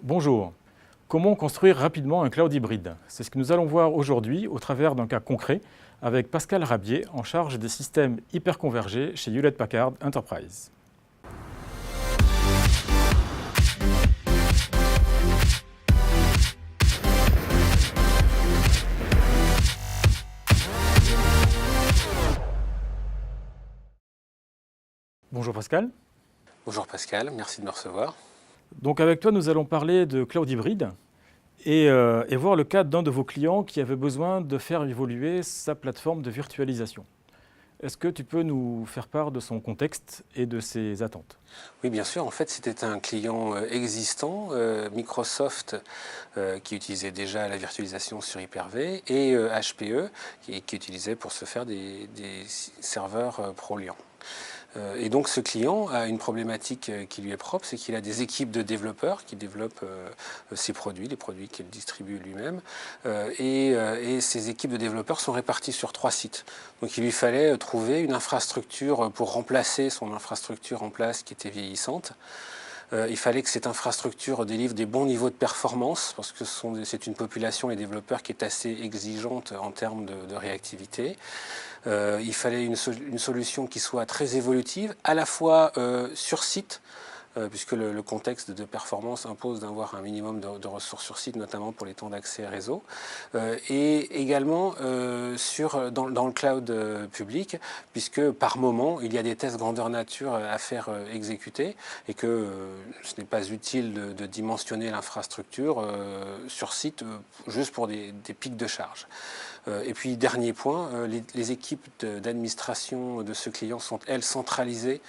Bonjour. Comment construire rapidement un cloud hybride? C'est ce que nous allons voir aujourd'hui au travers d'un cas concret avec Pascal Rabier en charge des systèmes hyperconvergés chez Hewlett-Packard Enterprise. Bonjour Pascal. Bonjour Pascal, merci de me recevoir. Donc avec toi, nous allons parler de cloud hybride et voir le cas d'un de vos clients qui avait besoin de faire évoluer sa plateforme de virtualisation. Est-ce que tu peux nous faire part de son contexte et de ses attentes? Oui, bien sûr, en fait c'était un client existant, Microsoft, qui utilisait déjà la virtualisation sur Hyper-V, et HPE, qui utilisait pour se faire des serveurs ProLiant. Et donc ce client a une problématique qui lui est propre, c'est qu'il a des équipes de développeurs qui développent ses produits, les produits qu'il distribue lui-même. Et ces équipes de développeurs sont réparties sur 3 sites. Donc il lui fallait trouver une infrastructure pour remplacer son infrastructure en place qui était vieillissante. Il fallait que cette infrastructure délivre des bons niveaux de performance, parce que c'est une population, les développeurs, qui est assez exigeante en termes de réactivité. Il fallait une solution qui soit très évolutive, à la fois sur site, puisque le contexte de performance impose d'avoir un minimum de ressources sur site, notamment pour les temps d'accès réseau, et également dans le cloud public, puisque par moment, il y a des tests grandeur nature à faire exécuter, et que ce n'est pas utile de dimensionner l'infrastructure sur site juste pour des pics de charge. Et puis, dernier point, les équipes d'administration de ce client sont, elles, centralisées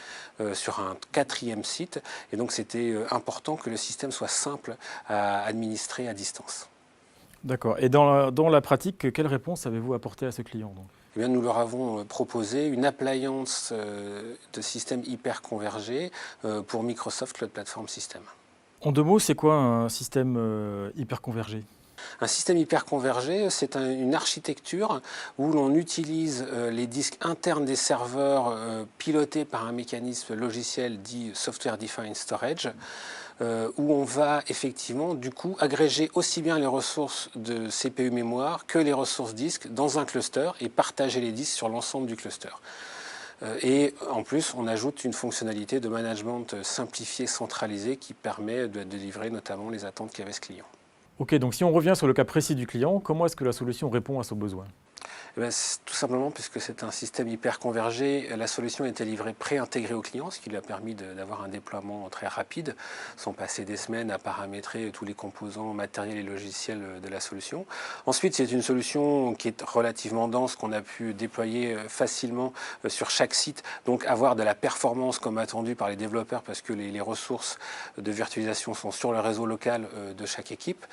sur un 4e site. Et donc, c'était important que le système soit simple à administrer à distance. D'accord. Et dans la pratique, quelle réponse avez-vous apporté à ce client donc? Eh bien, nous leur avons proposé une appliance de système hyper convergé pour Microsoft Cloud Platform System. En 2 mots, c'est quoi un système hyper convergé? Un système hyper convergé, c'est une architecture où l'on utilise les disques internes des serveurs pilotés par un mécanisme logiciel dit Software Defined Storage, où on va effectivement du coup agréger aussi bien les ressources de CPU mémoire que les ressources disques dans un cluster et partager les disques sur l'ensemble du cluster. Et en plus, on ajoute une fonctionnalité de management simplifié, centralisé, qui permet de délivrer notamment les attentes qu'avait ce client. Ok, donc si on revient sur le cas précis du client, comment est-ce que la solution répond à son besoin? Eh bien, tout simplement puisque c'est un système hyper convergé, la solution était livrée pré-intégrée au client, ce qui lui a permis d'avoir un déploiement très rapide, sans passer des semaines à paramétrer tous les composants matériels et logiciels de la solution. Ensuite, c'est une solution qui est relativement dense, qu'on a pu déployer facilement sur chaque site, donc avoir de la performance comme attendu par les développeurs, parce que les ressources de virtualisation sont sur le réseau local de chaque équipe.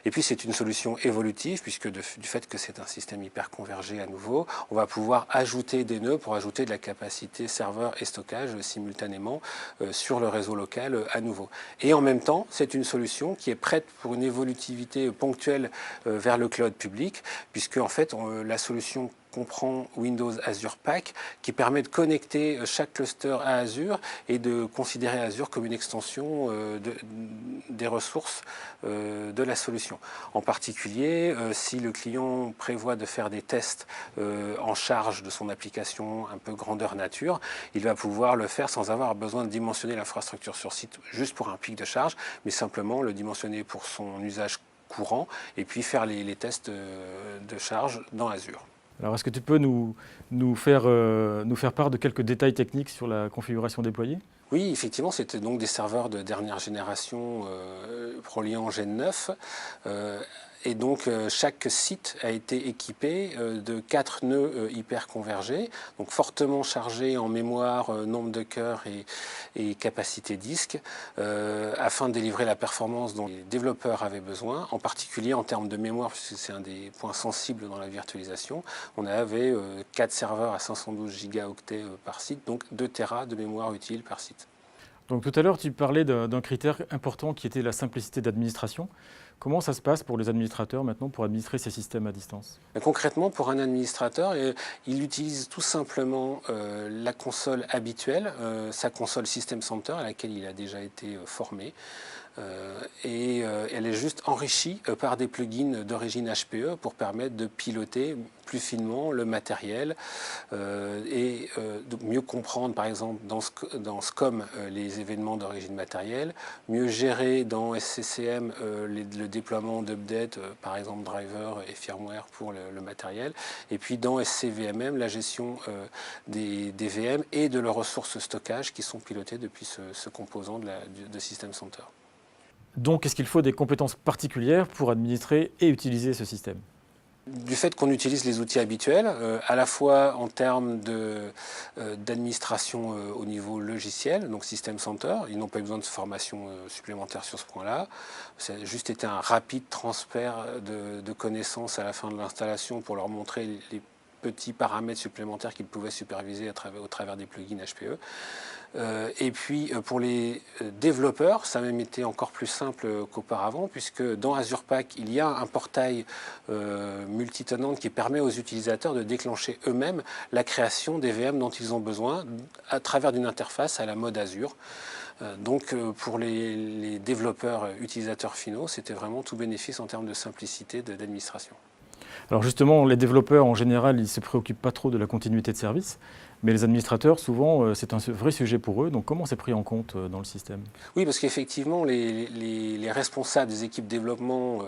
Et puis, c'est une solution évolutive, puisque du fait que c'est un système hyper convergé à nouveau, on va pouvoir ajouter des nœuds pour ajouter de la capacité serveur et stockage simultanément sur le réseau local à nouveau. Et en même temps, c'est une solution qui est prête pour une évolutivité ponctuelle vers le cloud public, puisque en fait, la solution comprend Windows Azure Pack qui permet de connecter chaque cluster à Azure et de considérer Azure comme une extension des ressources de la solution. En particulier, si le client prévoit de faire des tests en charge de son application un peu grandeur nature, il va pouvoir le faire sans avoir besoin de dimensionner l'infrastructure sur site juste pour un pic de charge, mais simplement le dimensionner pour son usage courant et puis faire les tests de charge dans Azure. Alors, est-ce que tu peux nous faire part de quelques détails techniques sur la configuration déployée? Oui, effectivement, c'était donc des serveurs de dernière génération ProLiant Gen 9. Et donc, chaque site a été équipé de 4 nœuds hyper convergés, donc fortement chargés en mémoire, nombre de cœurs et capacité disque, afin de délivrer la performance dont les développeurs avaient besoin, en particulier en termes de mémoire, puisque c'est un des points sensibles dans la virtualisation. On avait 4 serveurs à 512 Go par site, donc 2 Tera de mémoire utile par site. Donc tout à l'heure, tu parlais d'un critère important qui était la simplicité d'administration. Comment ça se passe pour les administrateurs maintenant pour administrer ces systèmes à distance? Concrètement, pour un administrateur, il utilise tout simplement la console habituelle, sa console System Center à laquelle il a déjà été formé. Elle est juste enrichie par des plugins d'origine HPE pour permettre de piloter plus finement le matériel de mieux comprendre par exemple dans SCOM les événements d'origine matérielle, mieux gérer dans SCCM le déploiement d'updates, par exemple driver et firmware pour le matériel, et puis dans SCVMM la gestion des VM et de leurs ressources stockage qui sont pilotées depuis ce composant de System Center. Donc, est-ce qu'il faut des compétences particulières pour administrer et utiliser ce système? Du fait qu'on utilise les outils habituels, à la fois en termes d'administration au niveau logiciel, donc System Center, ils n'ont pas eu besoin de formation supplémentaire sur ce point-là. Ça a juste été un rapide transfert de connaissances à la fin de l'installation pour leur montrer les petits paramètres supplémentaires qu'ils pouvaient superviser au travers des plugins HPE. Et puis pour les développeurs, ça a même été encore plus simple qu'auparavant, puisque dans Azure Pack, il y a un portail multitenant qui permet aux utilisateurs de déclencher eux-mêmes la création des VM dont ils ont besoin à travers d'une interface à la mode Azure. Donc pour les développeurs utilisateurs finaux, c'était vraiment tout bénéfice en termes de simplicité d'administration. Alors justement, les développeurs, en général, ils ne se préoccupent pas trop de la continuité de service, mais les administrateurs, souvent, c'est un vrai sujet pour eux. Donc comment c'est pris en compte dans le système? Oui, parce qu'effectivement, les responsables des équipes développement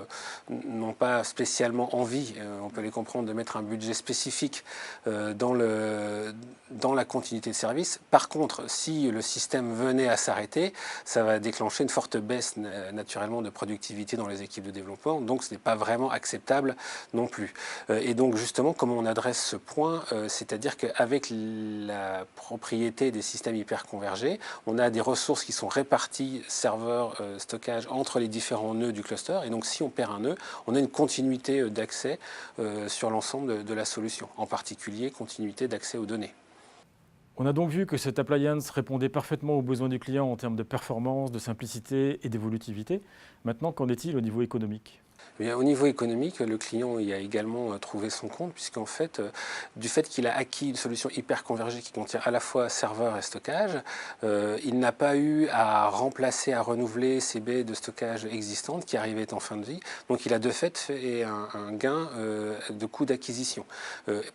n'ont pas spécialement envie, on peut les comprendre, de mettre un budget spécifique dans la continuité de service. Par contre, si le système venait à s'arrêter, ça va déclencher une forte baisse naturellement de productivité dans les équipes de développement, donc ce n'est pas vraiment acceptable non plus. Et donc justement, comment on adresse ce point, c'est-à-dire qu'avec la propriété des systèmes hyperconvergés, on a des ressources qui sont réparties, serveurs, stockage, entre les différents nœuds du cluster, et donc si on perd un nœud, on a une continuité d'accès sur l'ensemble de la solution, en particulier continuité d'accès aux données. On a donc vu que cette appliance répondait parfaitement aux besoins du client en termes de performance, de simplicité et d'évolutivité. Maintenant, qu'en est-il au niveau économique? Eh bien, au niveau économique, le client y a également trouvé son compte, puisqu'en fait, du fait qu'il a acquis une solution hyper convergée qui contient à la fois serveur et stockage, il n'a pas eu à remplacer, à renouveler ses baies de stockage existantes qui arrivaient en fin de vie. Donc il a de fait fait un gain de coût d'acquisition.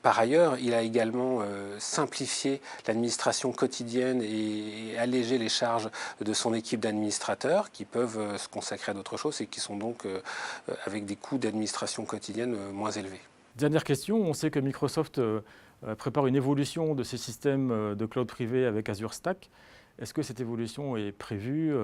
Par ailleurs, il a également simplifié l'administration quotidienne et allégé les charges de son équipe d'administrateurs qui peuvent se consacrer à d'autres choses et qui sont donc avec des coûts d'administration quotidienne moins élevés. Dernière question, on sait que Microsoft prépare une évolution de ses systèmes de cloud privé avec Azure Stack. Est-ce que cette évolution est prévue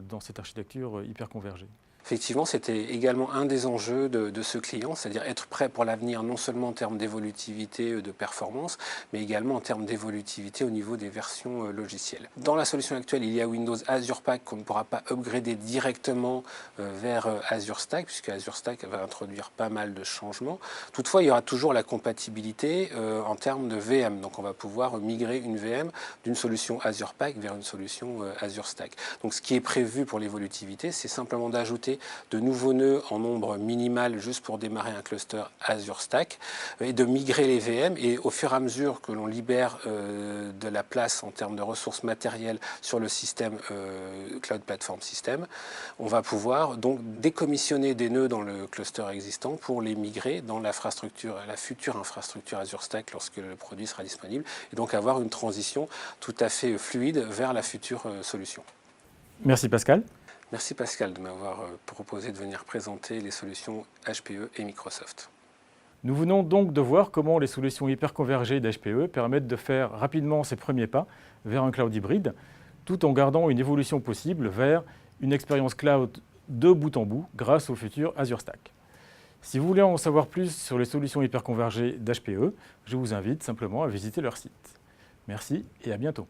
dans cette architecture hyper convergée? Effectivement, c'était également un des enjeux de ce client, c'est-à-dire être prêt pour l'avenir, non seulement en termes d'évolutivité, de performance, mais également en termes d'évolutivité au niveau des versions logicielles. Dans la solution actuelle, il y a Windows Azure Pack qu'on ne pourra pas upgrader directement vers Azure Stack, puisque Azure Stack va introduire pas mal de changements. Toutefois, il y aura toujours la compatibilité en termes de VM. Donc on va pouvoir migrer une VM d'une solution Azure Pack vers une solution Azure Stack. Donc ce qui est prévu pour l'évolutivité, c'est simplement d'ajouter de nouveaux nœuds en nombre minimal juste pour démarrer un cluster Azure Stack et de migrer les VM, et au fur et à mesure que l'on libère de la place en termes de ressources matérielles sur le système Cloud Platform System, on va pouvoir donc décommissionner des nœuds dans le cluster existant pour les migrer dans la future infrastructure Azure Stack lorsque le produit sera disponible, et donc avoir une transition tout à fait fluide vers la future solution. Merci Pascal. Merci Pascal de m'avoir proposé de venir présenter les solutions HPE et Microsoft. Nous venons donc de voir comment les solutions hyper convergées d'HPE permettent de faire rapidement ses premiers pas vers un cloud hybride, tout en gardant une évolution possible vers une expérience cloud de bout en bout grâce au futur Azure Stack. Si vous voulez en savoir plus sur les solutions hyper convergées d'HPE, je vous invite simplement à visiter leur site. Merci et à bientôt.